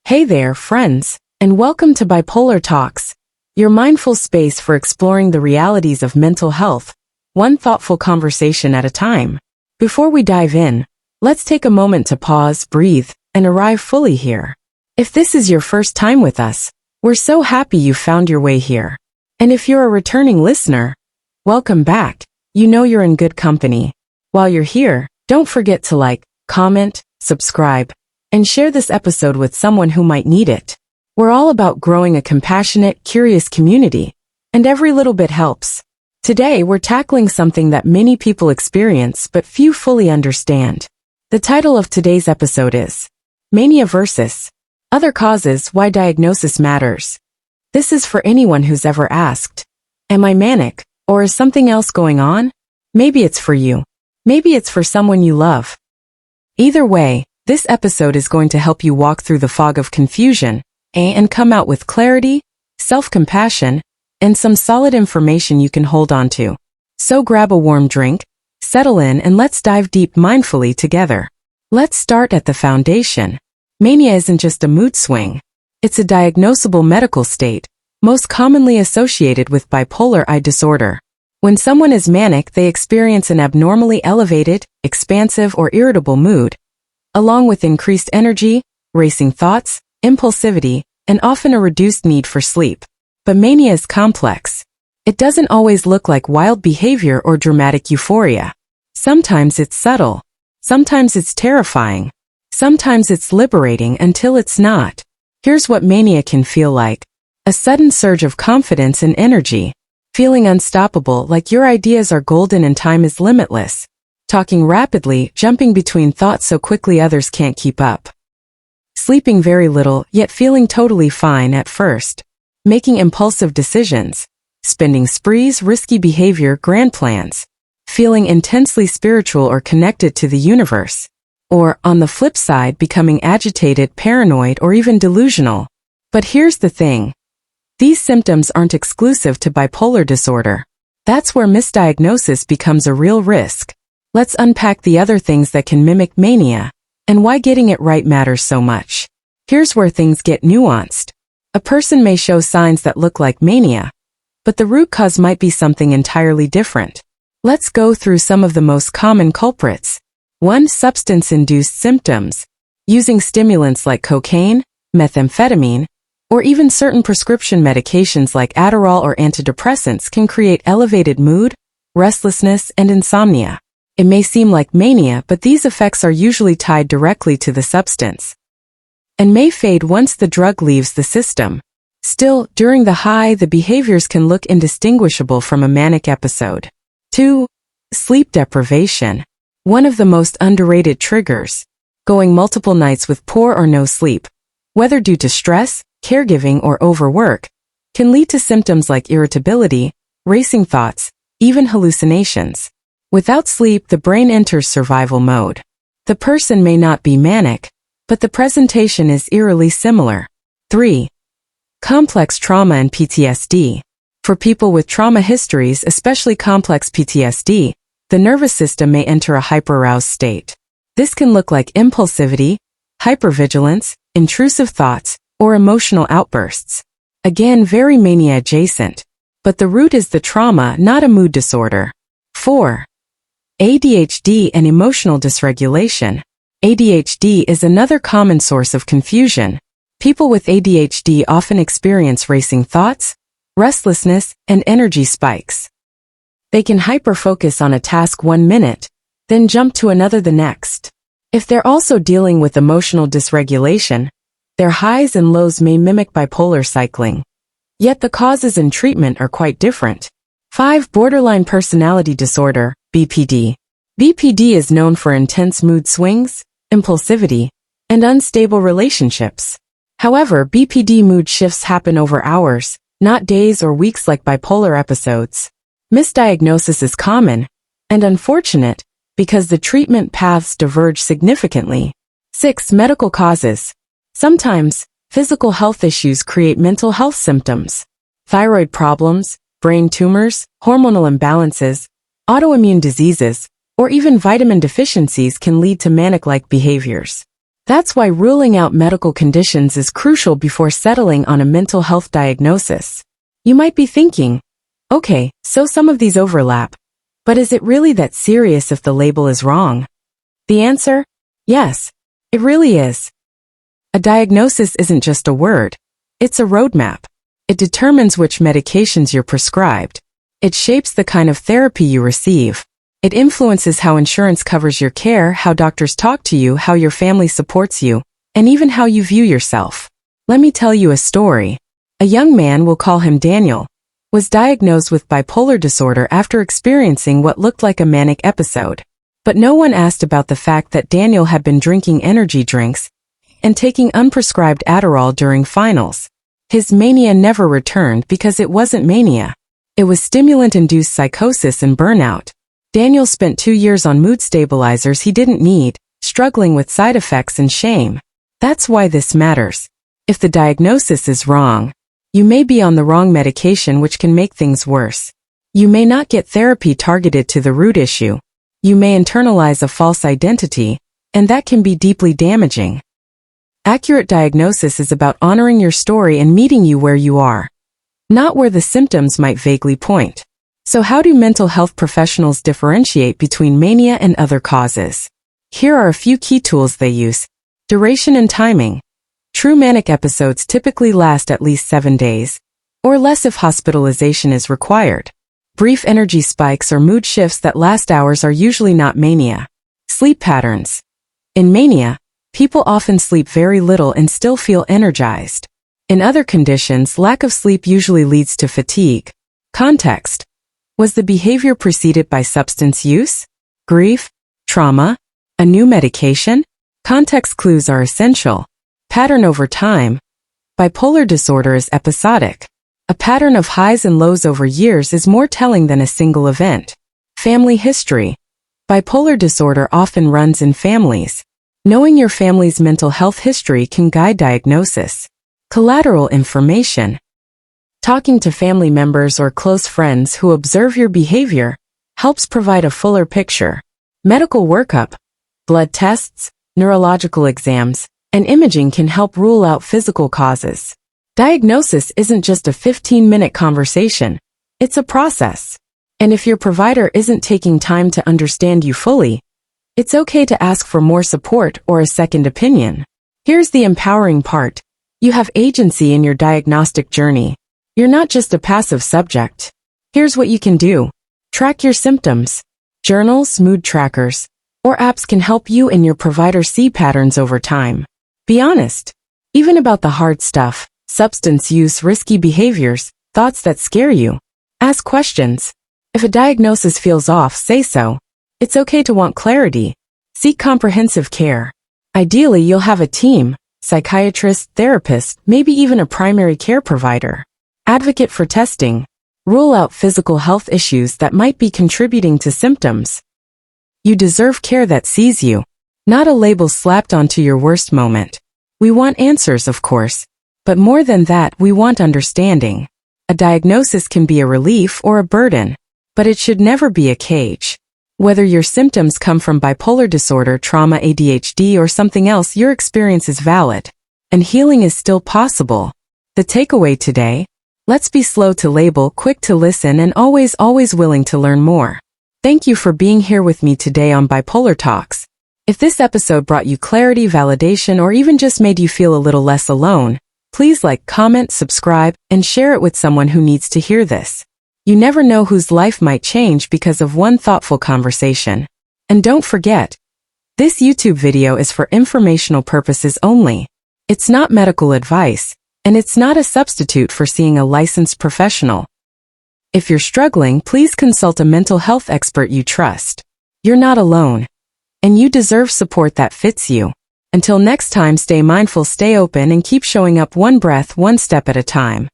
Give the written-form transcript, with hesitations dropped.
Hey there, friends, and welcome to Bipolar Talks, your mindful space for exploring the realities of mental health, one thoughtful conversation at a time. Before we dive in, let's take a moment to pause, breathe, and arrive fully here. If this is your first time with us, we're so happy you found your way here. And if you're a returning listener, welcome back. You know you're in good company. While you're here, don't forget to like, comment, subscribe, and share this episode with someone who might need it. We're all about growing a compassionate, curious community, and every little bit helps. Today, we're tackling something that many people experience but few fully understand. The title of today's episode is Mania versus Other Causes Why Diagnosis Matters. This is for anyone who's ever asked, am I manic, or is something else going on? Maybe it's for you. Maybe it's for someone you love. Either way, this episode is going to help you walk through the fog of confusion and come out with clarity, self-compassion, and some solid information you can hold on to. So grab a warm drink, settle in, and let's dive deep mindfully together. Let's start at the foundation. Mania isn't just a mood swing. It's a diagnosable medical state, most commonly associated with bipolar I disorder. When someone is manic, they experience an abnormally elevated, expansive, or irritable mood, along with increased energy, racing thoughts, impulsivity, and often a reduced need for sleep. But mania is complex. It doesn't always look like wild behavior or dramatic euphoria. Sometimes it's subtle. Sometimes it's terrifying. Sometimes it's liberating until it's not. Here's what mania can feel like. A sudden surge of confidence and energy. Feeling unstoppable, like your ideas are golden and time is limitless. Talking rapidly, jumping between thoughts so quickly others can't keep up. Sleeping very little, yet feeling totally fine at first. Making impulsive decisions. Spending sprees, risky behavior, grand plans. Feeling intensely spiritual or connected to the universe. Or, on the flip side, becoming agitated, paranoid, or even delusional. But here's the thing. These symptoms aren't exclusive to bipolar disorder. That's where misdiagnosis becomes a real risk. Let's unpack the other things that can mimic mania, and why getting it right matters so much. Here's where things get nuanced. A person may show signs that look like mania, but the root cause might be something entirely different. Let's go through some of the most common culprits. 1. Substance-induced symptoms. Using stimulants like cocaine, methamphetamine, or even certain prescription medications like Adderall or antidepressants can create elevated mood, restlessness, and insomnia. It may seem like mania, but these effects are usually tied directly to the substance and may fade once the drug leaves the system. Still, during the high, the behaviors can look indistinguishable from a manic episode. 2. Sleep deprivation. One of the most underrated triggers. Going multiple nights with poor or no sleep, whether due to stress, caregiving, or overwork, can lead to symptoms like irritability, racing thoughts, even hallucinations. Without sleep, the brain enters survival mode. The person may not be manic, but the presentation is eerily similar. 3. Complex trauma and PTSD. For people with trauma histories, especially complex PTSD, the nervous system may enter a hyperaroused state. This can look like impulsivity, hypervigilance, intrusive thoughts, or emotional outbursts. Again, very mania adjacent. But the root is the trauma, not a mood disorder. 4. ADHD and emotional dysregulation. ADHD is another common source of confusion. People with ADHD often experience racing thoughts, restlessness, and energy spikes. They can hyper-focus on a task 1 minute, then jump to another the next. If they're also dealing with emotional dysregulation, their highs and lows may mimic bipolar cycling. Yet the causes and treatment are quite different. 5. Borderline personality disorder, BPD. BPD is known for intense mood swings, impulsivity, and unstable relationships. However, BPD mood shifts happen over hours, not days or weeks like bipolar episodes. Misdiagnosis is common, and unfortunate, because the treatment paths diverge significantly. 6. Medical causes. Sometimes, physical health issues create mental health symptoms. Thyroid problems, brain tumors, hormonal imbalances, autoimmune diseases, or even vitamin deficiencies can lead to manic-like behaviors. That's why ruling out medical conditions is crucial before settling on a mental health diagnosis. You might be thinking, okay, so some of these overlap, but is it really that serious if the label is wrong? The answer? Yes, it really is. A diagnosis isn't just a word. It's a roadmap. It determines which medications you're prescribed. It shapes the kind of therapy you receive. It influences how insurance covers your care, how doctors talk to you, how your family supports you, and even how you view yourself. Let me tell you a story. A young man, we'll call him Daniel, was diagnosed with bipolar disorder after experiencing what looked like a manic episode. But no one asked about the fact that Daniel had been drinking energy drinks and taking unprescribed Adderall during finals. His mania never returned because it wasn't mania. It was stimulant-induced psychosis and burnout. Daniel spent 2 years on mood stabilizers he didn't need, struggling with side effects and shame. That's why this matters. If the diagnosis is wrong, you may be on the wrong medication, which can make things worse. You may not get therapy targeted to the root issue. You may internalize a false identity, and that can be deeply damaging. Accurate diagnosis is about honoring your story and meeting you where you are, not where the symptoms might vaguely point. So how do mental health professionals differentiate between mania and other causes? Here are a few key tools they use. Duration and timing. True manic episodes typically last at least 7 days, or less if hospitalization is required. Brief energy spikes or mood shifts that last hours are usually not mania. Sleep patterns. In mania, people often sleep very little and still feel energized. In other conditions, lack of sleep usually leads to fatigue. Context. Was the behavior preceded by substance use, grief, trauma, a new medication? Context clues are essential. Pattern over time. Bipolar disorder is episodic. A pattern of highs and lows over years is more telling than a single event. Family history. Bipolar disorder often runs in families. Knowing your family's mental health history can guide diagnosis. Collateral information. Talking to family members or close friends who observe your behavior helps provide a fuller picture. Medical workup, blood tests, neurological exams, and imaging can help rule out physical causes. Diagnosis isn't just a 15-minute conversation. It's a process. And if your provider isn't taking time to understand you fully, it's okay to ask for more support or a second opinion. Here's the empowering part. You have agency in your diagnostic journey. You're not just a passive subject. Here's what you can do. Track your symptoms. Journals, mood trackers, or apps can help you and your provider see patterns over time. Be honest. Even about the hard stuff, substance use, risky behaviors, thoughts that scare you. Ask questions. If a diagnosis feels off, say so. It's okay to want clarity. Seek comprehensive care. Ideally, you'll have a team, psychiatrist, therapist, maybe even a primary care provider. Advocate for testing. Rule out physical health issues that might be contributing to symptoms. You deserve care that sees you, not a label slapped onto your worst moment. We want answers, of course, but more than that, we want understanding. A diagnosis can be a relief or a burden, but it should never be a cage. Whether your symptoms come from bipolar disorder, trauma, ADHD, or something else, your experience is valid, and healing is still possible. The takeaway today: let's be slow to label, quick to listen, and always willing to learn more. Thank you for being here with me today on Bipolar Talks. If this episode brought you clarity, validation, or even just made you feel a little less alone, please like, comment, subscribe, and share it with someone who needs to hear this. You never know whose life might change because of one thoughtful conversation. And don't forget, this YouTube video is for informational purposes only. It's not medical advice, and it's not a substitute for seeing a licensed professional. If you're struggling, please consult a mental health expert you trust. You're not alone, and you deserve support that fits you. Until next time, stay mindful, stay open, and keep showing up one breath, one step at a time.